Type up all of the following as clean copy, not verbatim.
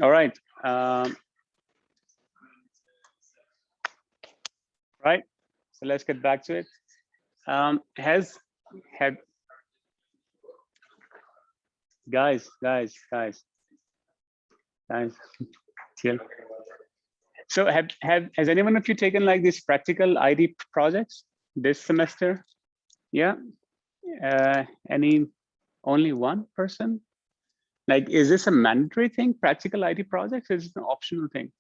All right. Right. So let's get back to it. Guys, chill. So has anyone of you taken like these practical ID projects this semester? Yeah. Only one person? Like, is this a mandatory thing? Practical ID projects is an optional thing.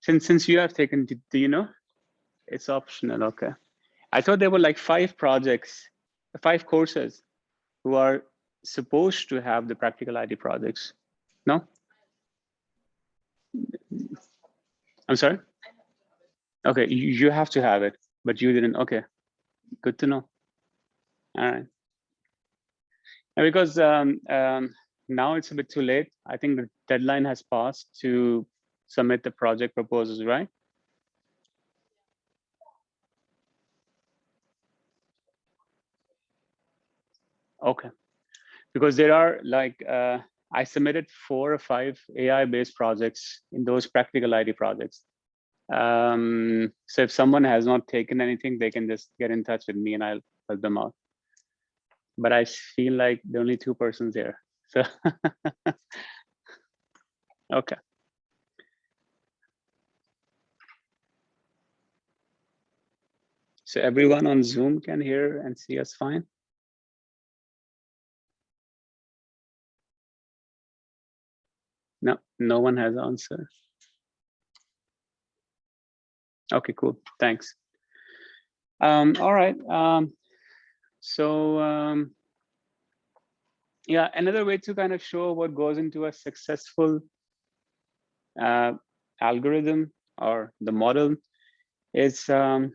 Since you have taken, do you know? It's optional. Okay. I thought there were like 5 projects, 5 courses who are supposed to have the practical ID projects. No? I'm sorry? Okay, you have to have it, but you didn't. Okay, good to know. All right. And because now it's a bit too late. I think the deadline has passed to submit the project proposals, right? Okay, because there are like, I submitted 4 or 5 AI-based projects in those practical ID projects. So if someone has not taken anything, they can just get in touch with me and I'll help them out. But I feel like there are only 2 persons there. So okay. So everyone on Zoom can hear and see us fine? No, no one has answered. Okay, cool. Thanks. All right. Yeah, another way to kind of show what goes into a successful algorithm or the model is like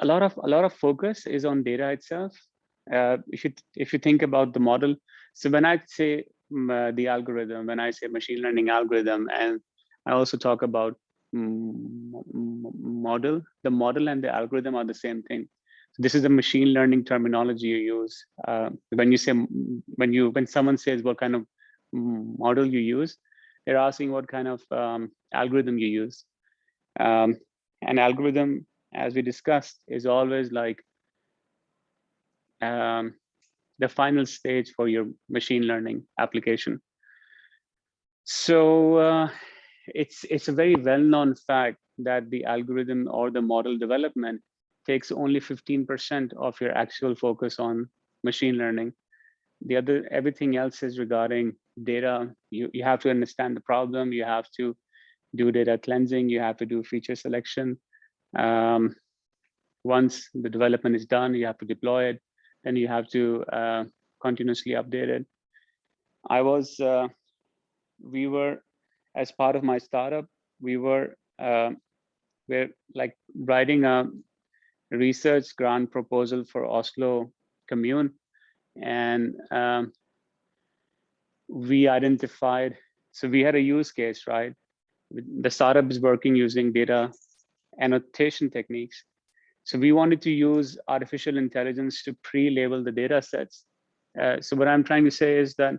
a lot of focus is on data itself. If you think about the model, so when I say the algorithm, when I say machine learning algorithm, and I also talk about model, the model and the algorithm are the same thing. So this is the machine learning terminology you use when you say when someone says what kind of model you use, they're asking what kind of algorithm you use. An algorithm, as we discussed, is always like the final stage for your machine learning application. So it's a very well-known fact that the algorithm or the model development takes only 15% of your actual focus on machine learning. The other, everything else is regarding data. You have to understand the problem. You have to do data cleansing. You have to do feature selection. Once the development is done, you have to deploy it. Then you have to continuously update it. We were, as part of my startup, we're like writing a research grant proposal for Oslo commune. And we identified, so we had a use case, right? The startup is working using data annotation techniques. So we wanted to use artificial intelligence to pre-label the data sets. So what I'm trying to say is that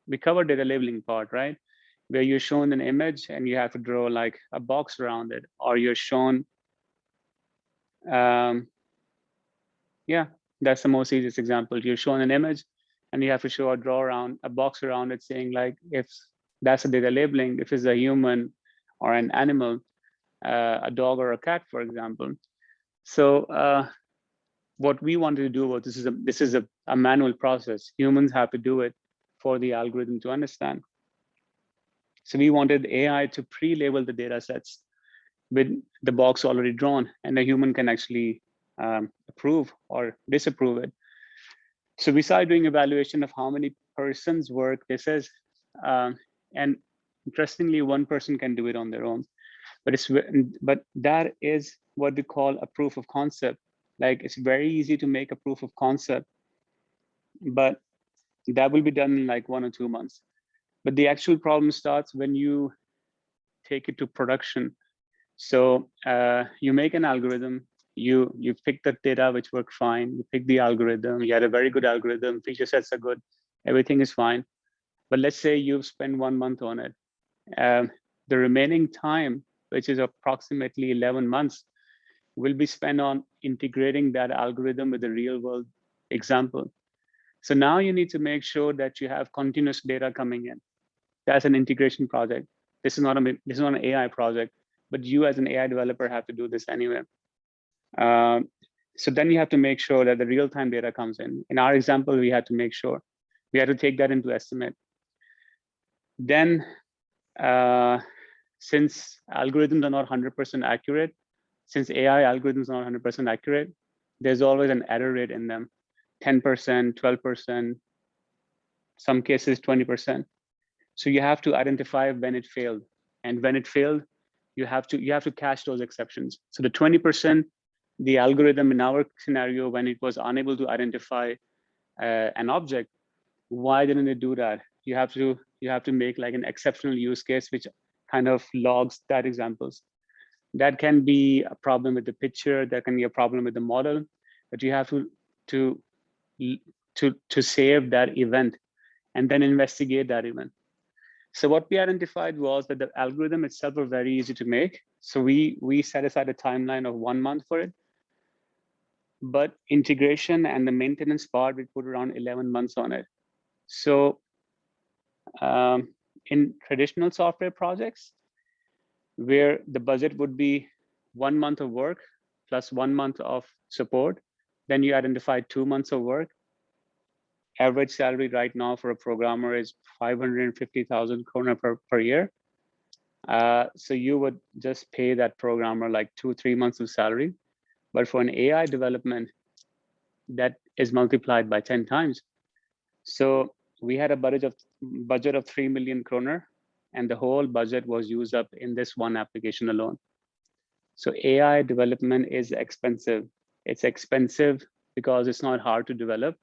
we covered data labeling part, right? Where you're shown an image and you have to draw like a box around it, or you're shown, yeah, that's the most easiest example. You're shown an image and you have to show or draw around a box around it saying like, if that's a data labeling, if it's a human or an animal, a dog or a cat, for example. So what we wanted to do was, this is a manual process. Humans have to do it for the algorithm to understand. So we wanted AI to pre-label the data sets with the box already drawn, and a human can actually approve or disapprove it. So we started doing evaluation of how many persons work this is. And interestingly, one person can do it on their own. But that is what we call a proof of concept. Like, it's very easy to make a proof of concept, but that will be done in like 1 or 2 months. But the actual problem starts when you take it to production. So you make an algorithm, You pick the data which worked fine, you pick the algorithm, you had a very good algorithm, feature sets are good, everything is fine. But let's say you've spent 1 month on it. The remaining time, which is approximately 11 months, will be spent on integrating that algorithm with a real world example. So now you need to make sure that you have continuous data coming in. That's an integration project. This is not an AI project, but you as an AI developer have to do this anyway. So then you have to make sure that the real-time data comes in. In our example, we had to make sure we had to take that into estimate. Then, since algorithms are not 100% accurate, since AI algorithms are not 100% accurate, there's always an error rate in them, 10%, 12%, some cases 20%. So you have to identify when it failed, and when it failed, you have to catch those exceptions. So the 20%, the algorithm in our scenario, when it was unable to identify an object, why didn't it do that? You have to make like an exceptional use case which kind of logs that examples. That can be a problem with the picture, that can be a problem with the model, but you have to save that event and then investigate that event. So what we identified was that the algorithm itself was very easy to make. So we set aside a timeline of 1 month for it. But integration and the maintenance part, we put around 11 months on it. So in traditional software projects, where the budget would be 1 month of work plus 1 month of support, then you identify 2 months of work. Average salary right now for a programmer is 550,000 krona per year. So you would just pay that programmer like 2-3 months of salary. But for an AI development, that is multiplied by 10 times. So we had a budget of 3 million kroner, and the whole budget was used up in this one application alone. So AI development is expensive. It's expensive because it's not hard to develop.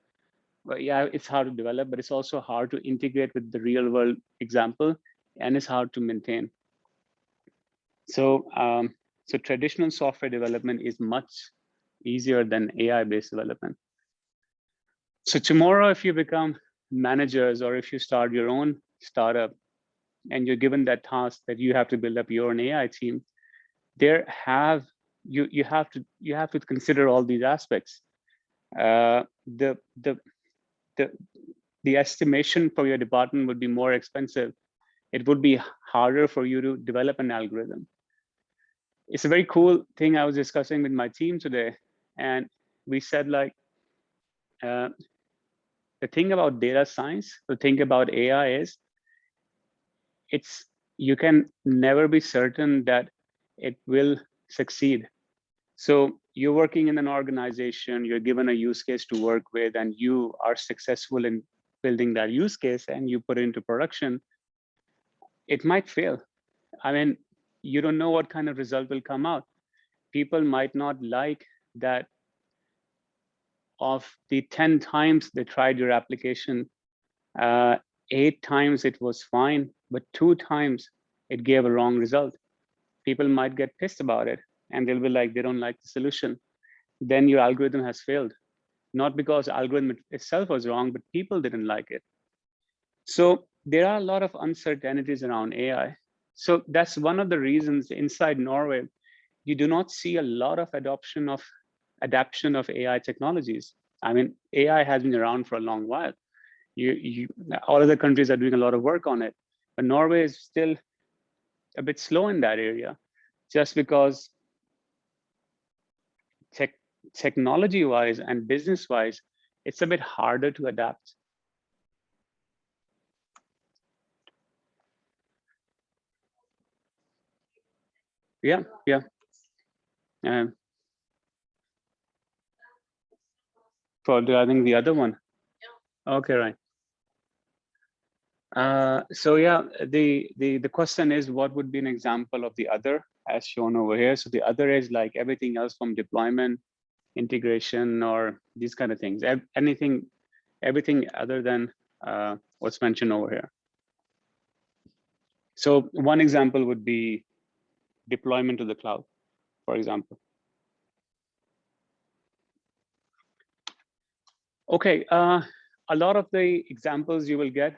But yeah, it's hard to develop, but it's also hard to integrate with the real world example, and it's hard to maintain. So, so traditional software development is much easier than AI-based development. So tomorrow, if you become managers or if you start your own startup and you're given that task that you have to build up your own AI team, you have to consider all these aspects. The estimation for your department would be more expensive. It would be harder for you to develop an algorithm. It's a very cool thing I was discussing with my team today, and we said like, the thing about data science, the thing about AI is, you can never be certain that it will succeed. So you're working in an organization, you're given a use case to work with, and you are successful in building that use case and you put it into production. It might fail. I mean, you don't know what kind of result will come out. People might not like that of the 10 times they tried your application, 8 times it was fine, but 2 times it gave a wrong result. People might get pissed about it and they'll be like, they don't like the solution. Then your algorithm has failed. Not because the algorithm itself was wrong, but people didn't like it. So there are a lot of uncertainties around AI. So that's one of the reasons inside Norway, you do not see a lot of adoption of AI technologies. I mean, AI has been around for a long while. All other countries are doing a lot of work on it, but Norway is still a bit slow in that area, just because technology-wise and business-wise, it's a bit harder to adapt. Yeah. For I think the other one. Okay, right. So yeah, the question is, what would be an example of the other as shown over here? So the other is like everything else from deployment, integration, or these kind of things. Everything other than what's mentioned over here. So one example would be deployment to the cloud, for example. Okay, a lot of the examples you will get,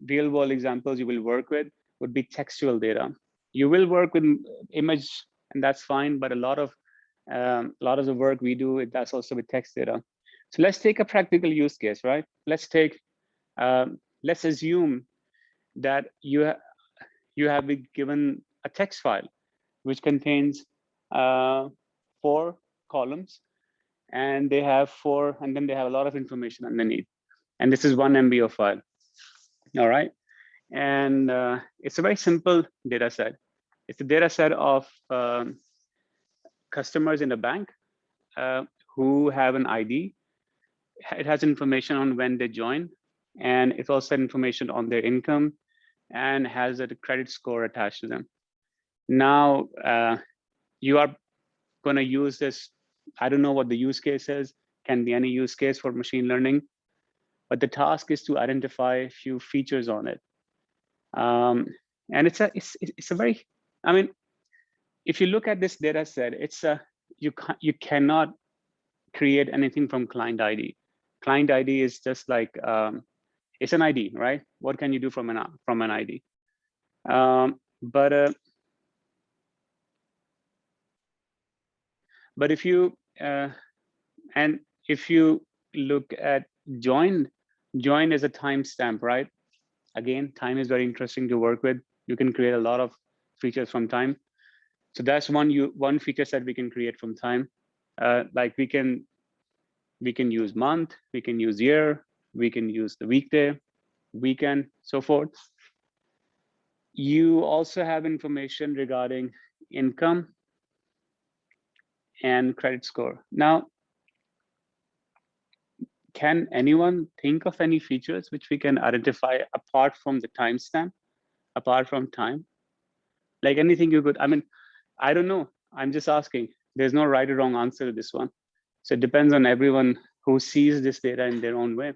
real world examples you will work with would be textual data. You will work with image, and that's fine, but a lot of the work we do, that's also with text data. So let's take a practical use case, right? Let's assume that you have been given a text file which contains 4 columns, and they have 4, and then they have a lot of information underneath. And this is 1 MB of file. All right. And it's a very simple data set. It's a data set of customers in a bank who have an ID. It has information on when they join, and it also has information on their income and has a credit score attached to them. Now, you are going to use this. I don't know what the use case is, can be any use case for machine learning, but the task is to identify a few features on it. And it's a very, I mean, if you look at this data set, you cannot create anything from client ID. Client ID is just like, it's an ID, right? What can you do from an ID? But if you if you look at join is a timestamp, right? Again, time is very interesting to work with. You can create a lot of features from time. So that's one feature set we can create from time. Like we can use month, we can use year, we can use the weekday, weekend, so forth. You also have information regarding income and credit score. Now, can anyone think of any features which we can identify apart from the timestamp, apart from time? Like anything you could, I mean, I don't know. I'm just asking. There's no right or wrong answer to this one. So it depends on everyone who sees this data in their own way.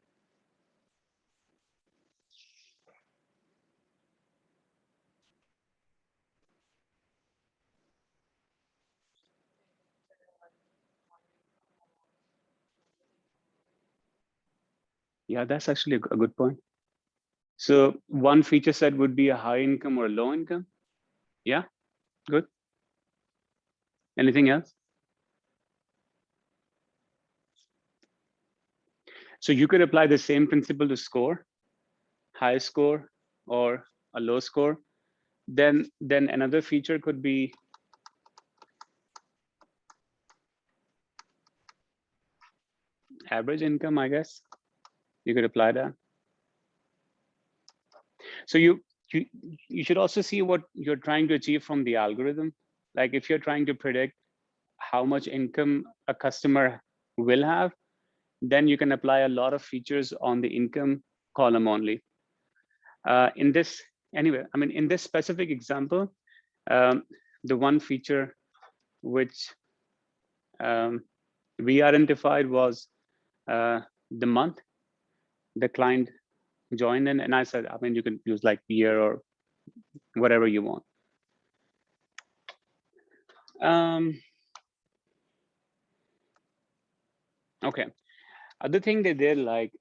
Yeah, that's actually a good point. So one feature set would be a high income or low income. Yeah, good. Anything else? So you could apply the same principle to score, high score or a low score. Then another feature could be average income, I guess. You could apply that. So you should also see what you're trying to achieve from the algorithm. Like if you're trying to predict how much income a customer will have, then you can apply a lot of features on the income column only. In this, anyway, I mean, in this specific example, the one feature which we identified was the month the client joined in, and I said, I mean, you can use like year or whatever you want. Okay. Other thing they did, like,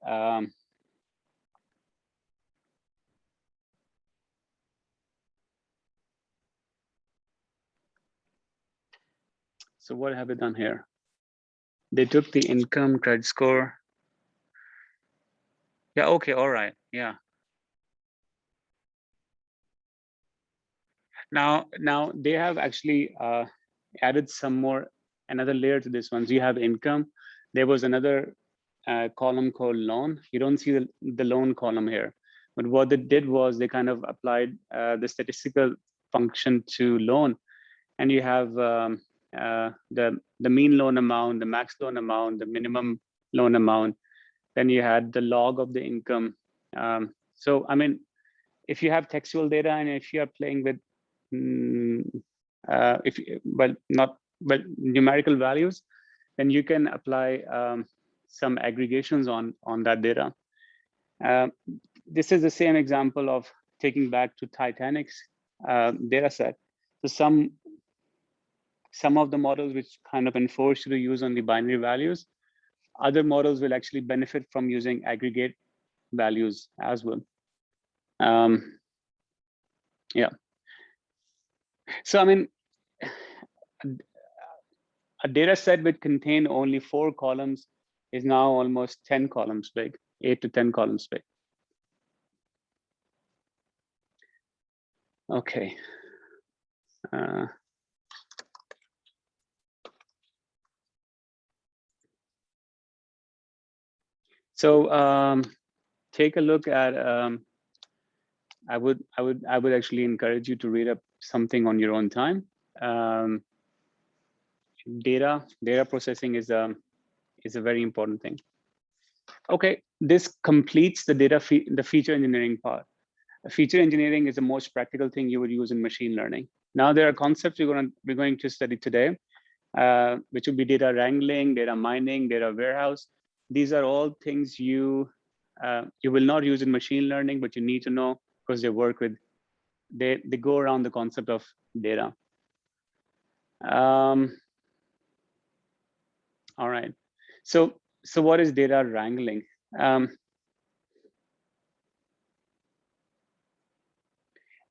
so what have we done here? They took the income, credit score. Yeah, okay, all right, yeah. Now they have actually added another layer to this one. So you have income. There was another column called loan. You don't see the loan column here. But what they did was they kind of applied the statistical function to loan. And you have the mean loan amount, the max loan amount, the minimum loan amount. Then you had the log of the income. So, I mean, if you have textual data and if you are playing with, numerical values, then you can apply some aggregations on that data. This is the same example of taking back to Titanic's data set. So some of the models which kind of enforce you to use only binary values, other models will actually benefit from using aggregate values as well. Yeah. So, I mean, a data set which contain only 4 columns is now almost 10 columns big, 8 to 10 columns big. Okay. So take a look at. I would actually encourage you to read up something on your own time. Data processing is a very important thing. Okay, this completes the the feature engineering part. Feature engineering is the most practical thing you would use in machine learning. Now there are concepts we're going to study today, which would be data wrangling, data mining, data warehouse. These are all things you will not use in machine learning, but you need to know because they go around the concept of data. All right. So what is data wrangling?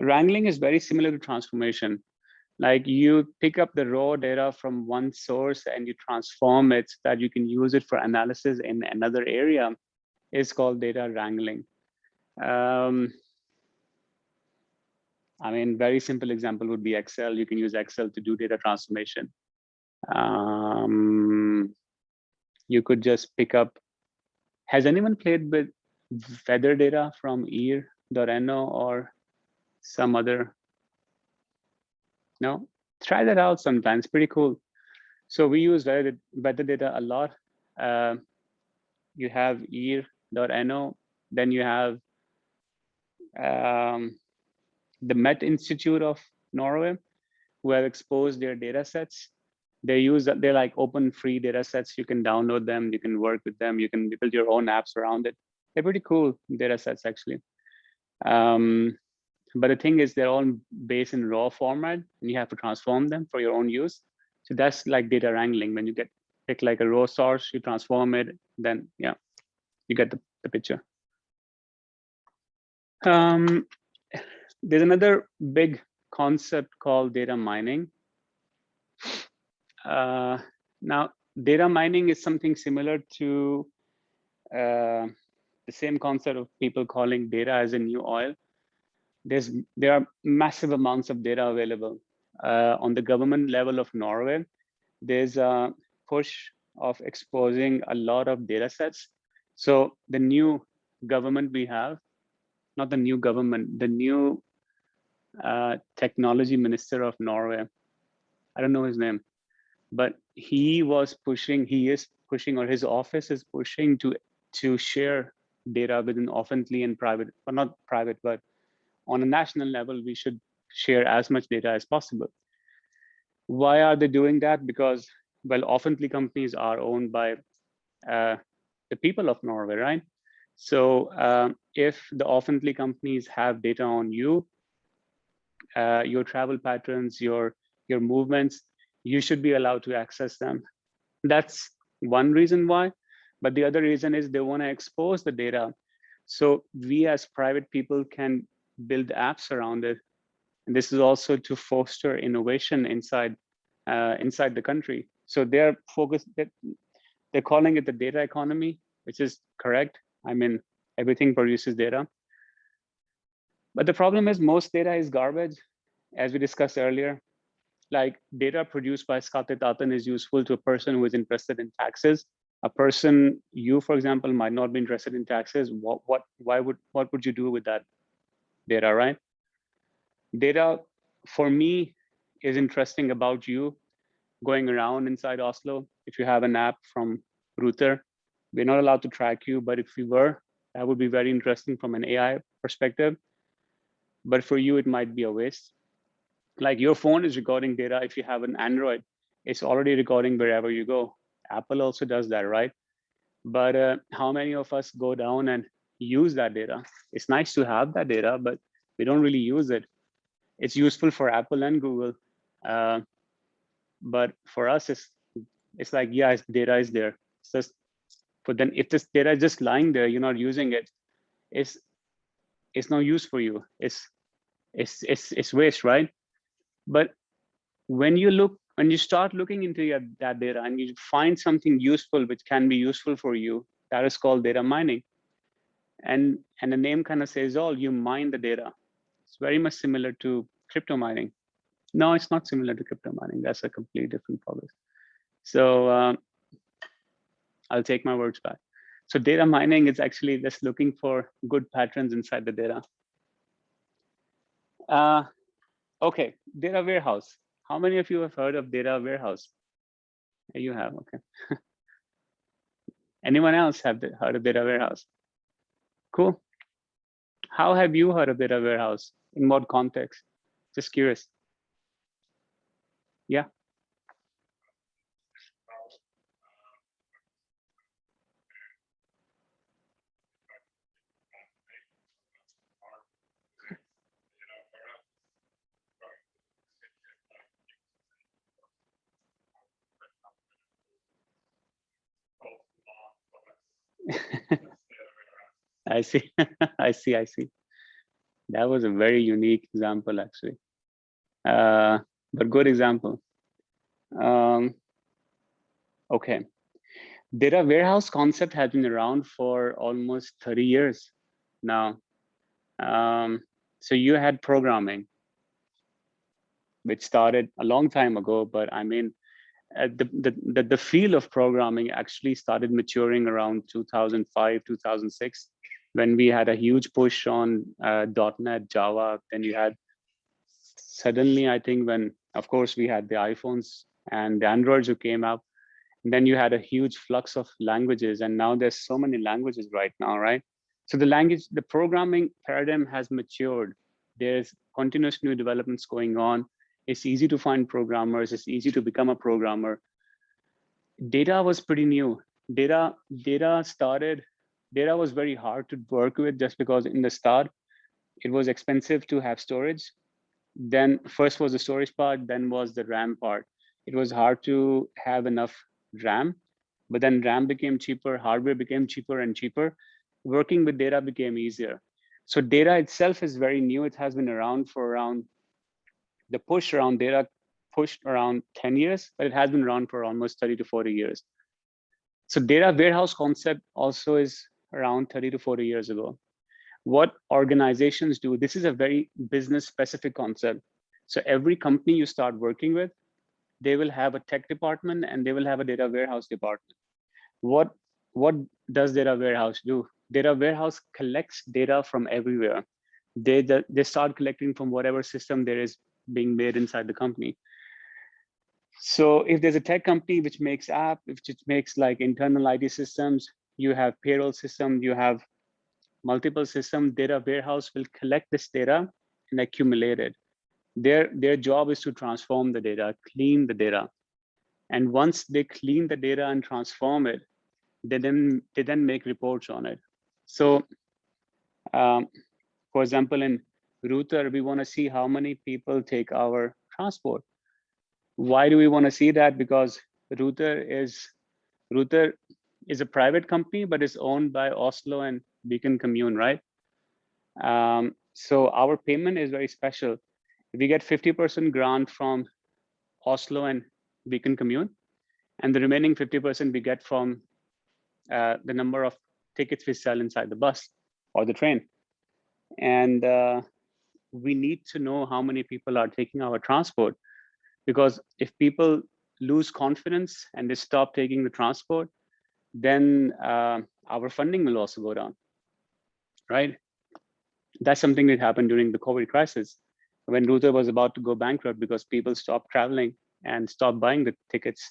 Wrangling is very similar to transformation. Like you pick up the raw data from one source and you transform it so that you can use it for analysis in another area. Is called data wrangling. I mean, very simple example would be Excel. You can use Excel to do data transformation. You could just pick up. Has anyone played with weather data from ear.no or some other? No? Try that out sometime. It's pretty cool. So we use weather data a lot. You have ear.no, then you have the Met Institute of Norway, who have exposed their data sets. They're like open free data sets. You can download them, you can work with them, you can build your own apps around it. They're pretty cool data sets actually. But the thing is they're all based in raw format and you have to transform them for your own use. So that's like data wrangling. When you pick like a raw source, you transform it, then yeah, you get the picture. There's another big concept called data mining. Now, data mining is something similar to the same concept of people calling data as a new oil. There are massive amounts of data available. On the government level of Norway, there's a push of exposing a lot of data sets. So the new government we have, not the new government, the new technology minister of Norway, I don't know his name, but he is pushing, or his office is pushing to share data within offently and private, or not private, but on a national level, we should share as much data as possible. Why are they doing that? Because, well, offently companies are owned by the people of Norway, right? So if the offently companies have data on you, your travel patterns, your movements, you should be allowed to access them. That's one reason why. But the other reason is they want to expose the data. So we as private people can build apps around it. And this is also to foster innovation inside the country. So they're focused, they're calling it the data economy, which is correct. I mean, everything produces data. But the problem is most data is garbage, as we discussed earlier. Like data produced by Skatteetaten is useful to a person who is interested in taxes. A person, you, for example, might not be interested in taxes. What would you do with that data, right? Data, for me, is interesting about you going around inside Oslo. If you have an app from Router, we're not allowed to track you, but if we were, that would be very interesting from an AI perspective. But for you, it might be a waste. Like your phone is recording data. If you have an Android, it's already recording wherever you go. Apple also does that, right? But how many of us go down and use that data? It's nice to have that data, but we don't really use it. It's useful for Apple and Google. But for us, it's like, yeah, data is there. It's just But then if this data is just lying there, you're not using it, it's no use for you. It's waste, right? But when you start looking into that data and you find something useful which can be useful for you, that is called data mining. And the name kind of says all, you mine the data. It's very much similar to crypto mining. No, it's not similar to crypto mining. That's a completely different process. So I'll take my words back. So data mining is actually just looking for good patterns inside the data. Okay, data warehouse. How many of you have heard of data warehouse? You have, okay. Anyone else have heard of data warehouse? Cool. How have you heard of data warehouse? In what context? Just curious. Yeah. I see. I see. I see. That was a very unique example, actually. But good example. Okay. Data warehouse concept has been around for almost 30 years now. So you had programming, which started a long time ago, but I mean, the field of programming actually started maturing around 2005, 2006, when we had a huge push on .NET, Java. Then you had suddenly, I think, when of course we had the iPhones and the Androids who came up, and then you had a huge flux of languages, and now there's so many languages right now, right? So the programming paradigm has matured. There's continuous new developments going on. It's easy to find programmers. It's easy to become a programmer. Data was pretty new. Data was very hard to work with, just because in the start, it was expensive to have storage. Then first was the storage part, then was the RAM part. It was hard to have enough RAM, but then RAM became cheaper, hardware became cheaper and cheaper. Working with data became easier. So data itself is very new. It has been around for around, the push around data pushed around 10 years, but it has been around for almost 30 to 40 years. So data warehouse concept also is around 30 to 40 years ago. What organizations do, this is a very business specific concept. So every company you start working with, they will have a tech department and they will have a data warehouse department. What does data warehouse do? Data warehouse collects data from everywhere. They start collecting from whatever system there is being made inside the company. So if there's a tech company which makes app, which makes like internal IT systems, you have payroll system, you have multiple systems, data warehouse will collect this data and accumulate it. Their job is to transform the data, clean the data. And once they clean the data and transform it, they then make reports on it. So for example, in Router, we want to see how many people take our transport. Why do we want to see that? Because Router is a private company, but it's owned by Oslo and Beacon Commune, right? So our payment is very special. We get 50% grant from Oslo and Beacon Commune, and the remaining 50% we get from the number of tickets we sell inside the bus or the train. And we need to know how many people are taking our transport, because if people lose confidence and they stop taking the transport, then our funding will also go down, right? That's something that happened during the COVID crisis, when Router was about to go bankrupt because people stopped traveling and stopped buying the tickets.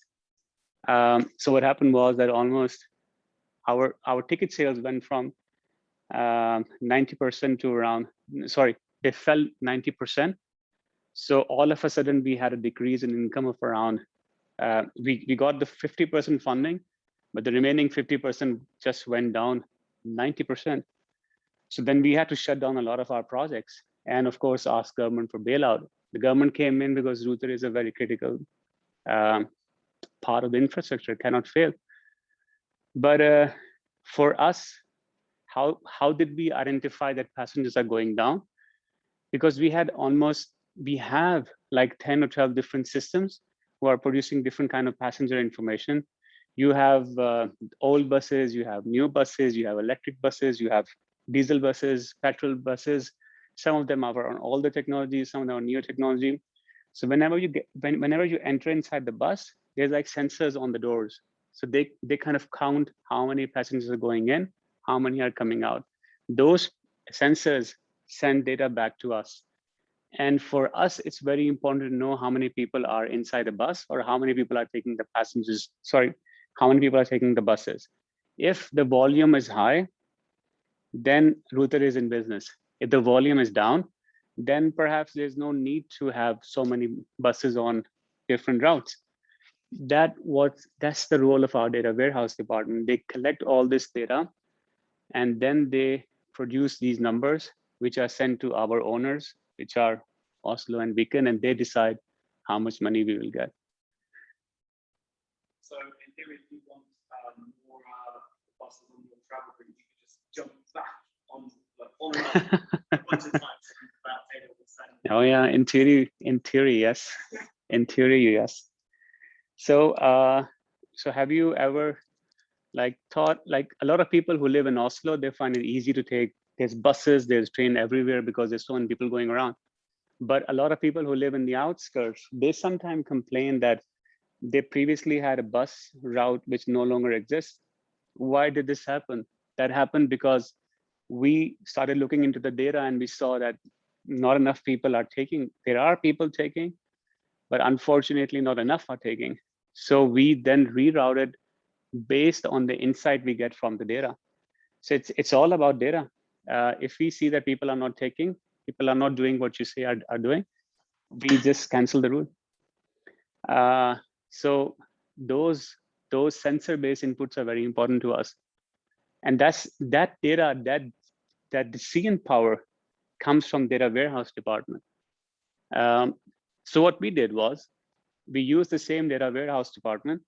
So what happened was that almost our ticket sales went from 90% to around, sorry, they fell 90%. So all of a sudden we had a decrease in income of around, we got the 50% funding, but the remaining 50% just went down 90%. So then we had to shut down a lot of our projects and of course ask government for bailout. The government came in because Router is a very critical part of the infrastructure, cannot fail. But for us, how did we identify that passengers are going down? Because we have like 10 or 12 different systems who are producing different kind of passenger information. You have old buses, you have new buses, you have electric buses, you have diesel buses, petrol buses. Some of them are on all the technologies, some of them are new technology. So whenever you enter inside the bus, there's like sensors on the doors. So they kind of count how many passengers are going in, how many are coming out. Those sensors send data back to us. And for us, it's very important to know how many people are inside the bus or how many people are taking the passengers. Sorry, how many people are taking the buses. If the volume is high, then router is in business. If the volume is down, then perhaps there's no need to have so many buses on different routes. That's the role of our data warehouse department. They collect all this data and then they produce these numbers, which are sent to our owners, which are Oslo and Beacon, and they decide how much money we will get. So in theory, if you want more buses on your travel route, you could just jump back on a bunch of times and that data will send. Oh yeah, in theory, yes. In theory, yes. So so have you ever thought, like a lot of people who live in Oslo, they find it easy to take, there's buses, there's train everywhere because there's so many people going around. But a lot of people who live in the outskirts, they sometimes complain that they previously had a bus route which no longer exists. Why did this happen? That happened because we started looking into the data and we saw that not enough people are taking. There are people taking, but unfortunately not enough are taking. So we then rerouted based on the insight we get from the data. So it's all about data. If we see that people are not taking, people are not doing what you say are doing, we just cancel the rule. So those sensor-based inputs are very important to us, and that data, that decision power comes from data warehouse department. So what we did was we used the same data warehouse department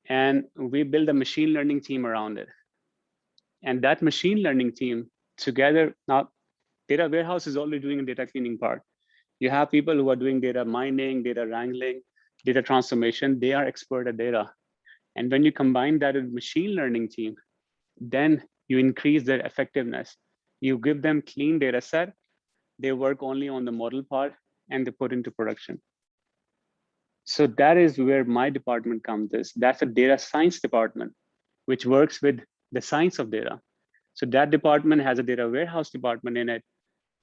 and we built a machine learning team around it. And that machine learning team together, now data warehouse is already doing a data cleaning part. You have people who are doing data mining, data wrangling, data transformation. They are expert at data. And when you combine that with machine learning team, then you increase their effectiveness. You give them clean data set, they work only on the model part and they put into production. So that is where my department comes in. That's a data science department, which works with the science of data. So that department has a data warehouse department in it,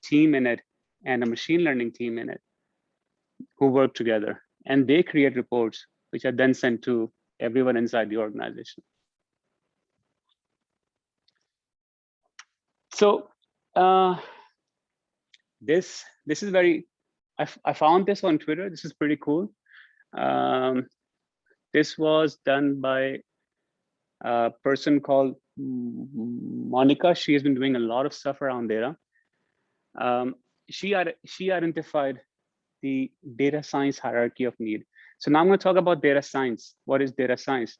team in it, and a machine learning team in it who work together. And they create reports, which are then sent to everyone inside the organization. So this is very, I found this on Twitter. This is pretty cool. This was done by a person called Monica. She has been doing a lot of stuff around data. She identified the data science hierarchy of need. So now I'm going to talk about data science. What is data science?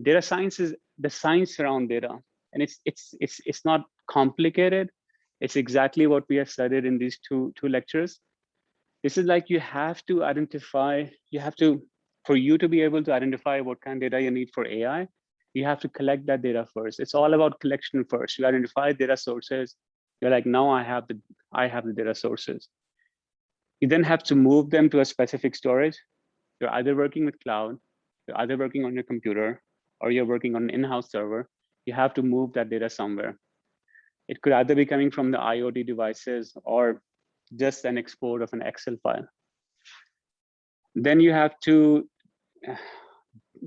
Data science is the science around data, and it's not complicated. It's exactly what we have studied in these two lectures. This is like you have to identify. For you to be able to identify what kind of data you need for AI, you have to collect that data first. It's all about collection first. You identify data sources. You're like, now I have the data sources. You then have to move them to a specific storage. You're either working with cloud, you're either working on your computer, or you're working on an in-house server. You have to move that data somewhere. It could either be coming from the IoT devices or just an export of an Excel file. Then you have to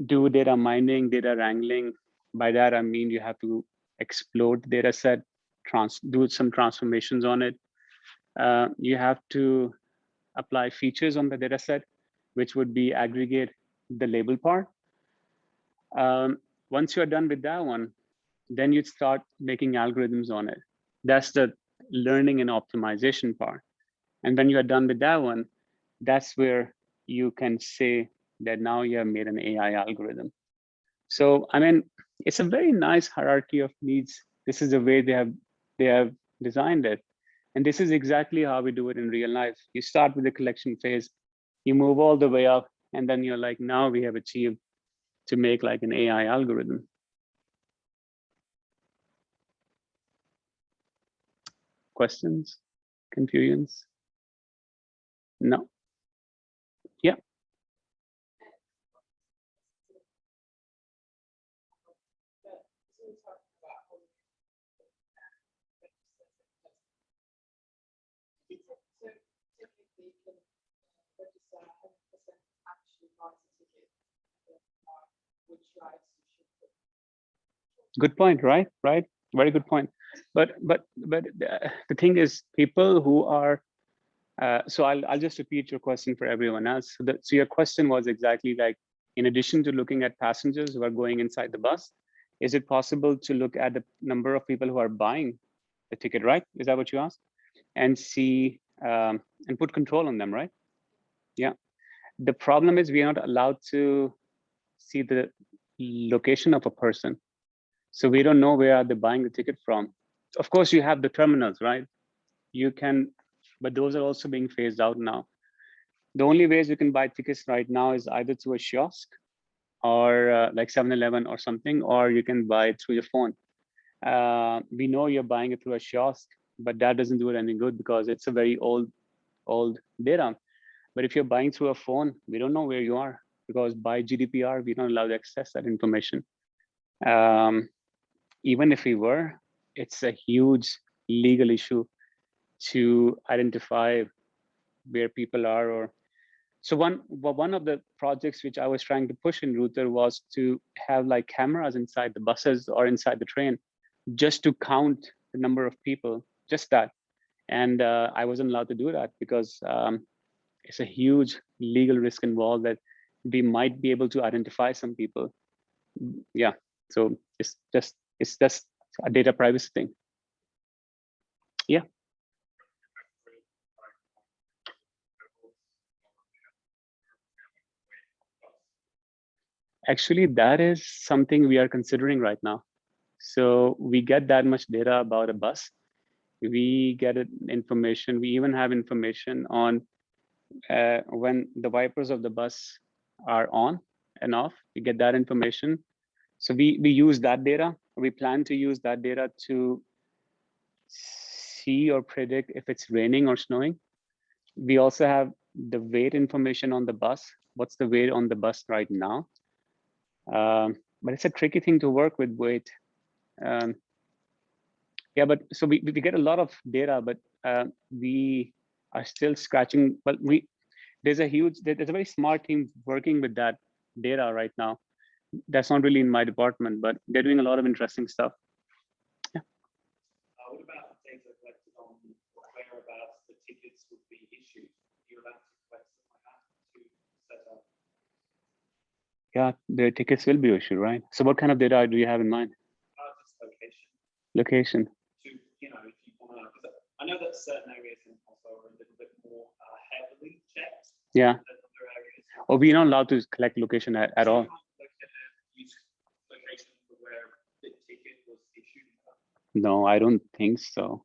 do data mining, data wrangling. By that, I mean you have to explode the data set, do some transformations on it. You have to apply features on the data set, which would be aggregate the label part. Once you're done with that one, then you'd start making algorithms on it. That's the learning and optimization part. And when you are done with that one, that's where you can say that now you have made an AI algorithm. So, I mean, It's a very nice hierarchy of needs. This is the way they have designed it. And this is exactly how we do it in real life. You start with the collection phase, you move all the way up, and then you're like, now we have achieved to make like an AI algorithm. Questions? Confusions? No. Yeah. Good point, right? Right. Very good point. But the thing is, people who are so I'll just repeat your question for everyone else. So your question was exactly like, in addition to looking at passengers who are going inside the bus, is it possible to look at the number of people who are buying the ticket, right? Is that what you asked? And see and put control on them, right? Yeah. The problem is we are not allowed to see the location of a person. So we don't know where are they buying the ticket from. Of course, you have the terminals, right? You can, but those are also being phased out now. The only ways you can buy tickets right now is either through a kiosk or like 7-Eleven or something, or you can buy it through your phone. We know you're buying it through a kiosk, but that doesn't do it any good because it's a very old data. But if you're buying through a phone, we don't know where you are because by GDPR, we're not allowed to access that information. Even if we were, it's a huge legal issue to identify where people are. Or so one of the projects which I was trying to push in Router was to have like cameras inside the buses or inside the train, just to count the number of people, just that. And I wasn't allowed to do that because it's a huge legal risk involved that we might be able to identify some people. Yeah, so it's just a data privacy thing. Yeah. Actually, that is something we are considering right now. So we get that much data about a bus. We get information. We even have information on when the wipers of the bus are on and off. We get that information. So we use that data. We plan to use that data to see or predict if it's raining or snowing. We also have the weight information on the bus. What's the weight on the bus right now? But it's a tricky thing to work with weight. Yeah, but so we get a lot of data, but we are still scratching. But there's a very smart team working with that data right now. That's not really in my department, but they're doing a lot of interesting stuff. Yeah. What about data collected on whereabouts the tickets would be issued? You're allowed to collect something like that to set up. Yeah, the tickets will be issued, right? So what kind of data do you have in mind? Just location. Location. To, you know, if you want to, because I know that certain areas in Oslo are a little bit more heavily checked. Yeah. Than other areas. Or we're not allowed to collect location at all. Use location for where the ticket was issued. No, I don't think so.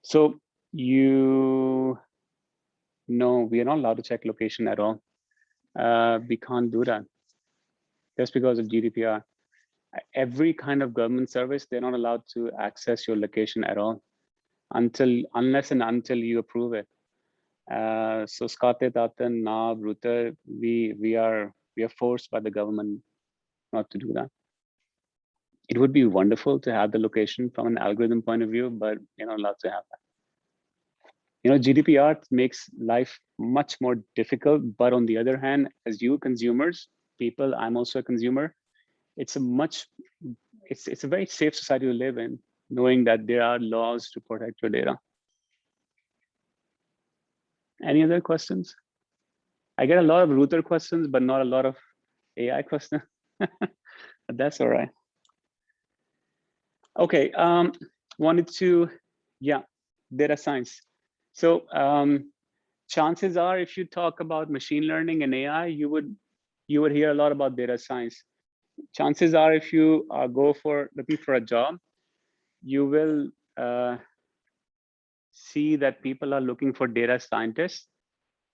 So no, we are not allowed to check location at all. We can't do that just because of GDPR. Every kind of government service, they're not allowed to access your location at all unless and until you approve it. So Skatteetaten, NAV, Router, we are forced by the government not to do that. It would be wonderful to have the location from an algorithm point of view, but you're not allowed to have that. You know, GDPR makes life much more difficult, but on the other hand, as you consumers, people, I'm also a consumer, it's a very safe society to live in, knowing that there are laws to protect your data. Any other questions? I get a lot of Router questions, but not a lot of AI questions. But that's all right. Okay, wanted to, yeah, data science. So chances are, if you talk about machine learning and AI, you would hear a lot about data science. chances are if you go for looking for a job, you will see that people are looking for data scientists.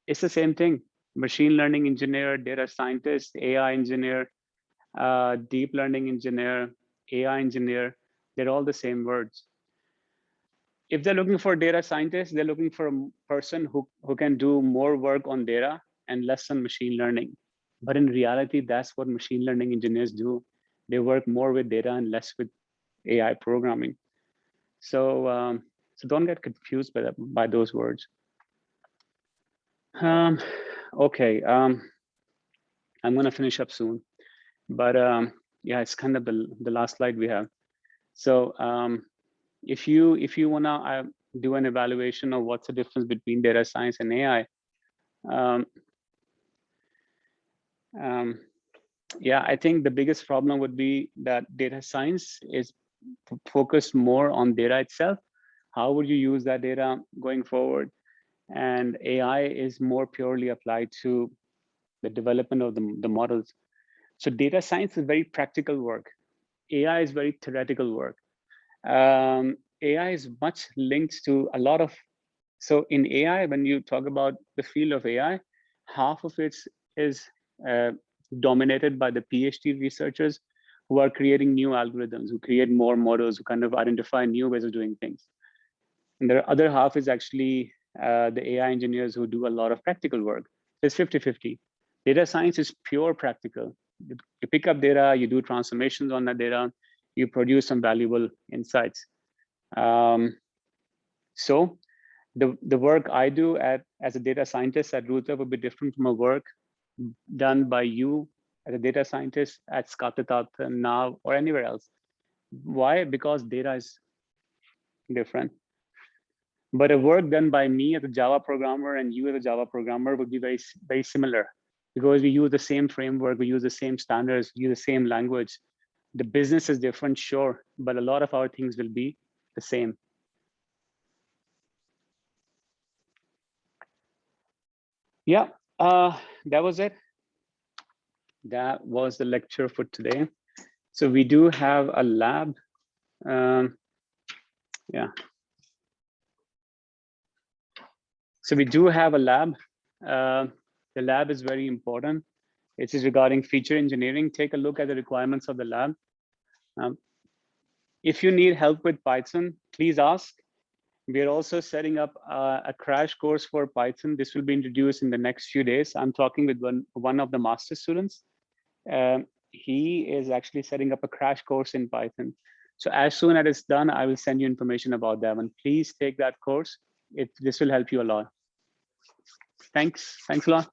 It's the same thing: machine learning engineer, data scientist, AI engineer, deep learning engineer, AI engineer. They're all the same words. If they're looking for data scientists, they're looking for a person who can do more work on data and less on machine learning. But in reality, that's what machine learning engineers do. They work more with data and less with AI programming. So, so don't get confused by those words. Okay, I'm gonna finish up soon, but yeah, it's kind of the last slide we have. So if you wanna do an evaluation of what's the difference between data science and AI, yeah, I think the biggest problem would be that data science is focused more on data itself. How would you use that data going forward? And AI is more purely applied to the development of the models. So data science is very practical work. AI is very theoretical work. AI is much linked to a lot of, so in AI, when you talk about the field of AI, half of it is dominated by the PhD researchers who are creating new algorithms, who create more models, who kind of identify new ways of doing things. And the other half is actually the AI engineers who do a lot of practical work. It's 50-50. Data science is pure practical. You pick up data, you do transformations on that data, you produce some valuable insights. So the work I do as a data scientist at Ruther would be different from a work done by you as a data scientist at Skattetat now or anywhere else. Why? Because data is different. But a work done by me as a Java programmer and you as a Java programmer would be very similar, because we use the same framework, we use the same standards, we use the same language. The business is different, sure, but a lot of our things will be the same. Yeah, that was it. That was the lecture for today. So we do have a lab. Yeah. So we do have a lab. The lab is very important. It is regarding feature engineering. Take a look at the requirements of the lab. If you need help with Python, please ask. We are also setting up a crash course for Python. This will be introduced in the next few days. I'm talking with one of the master students. He is actually setting up a crash course in Python. So as soon as it's done, I will send you information about that one. Please take that course. This will help you a lot. Thanks a lot.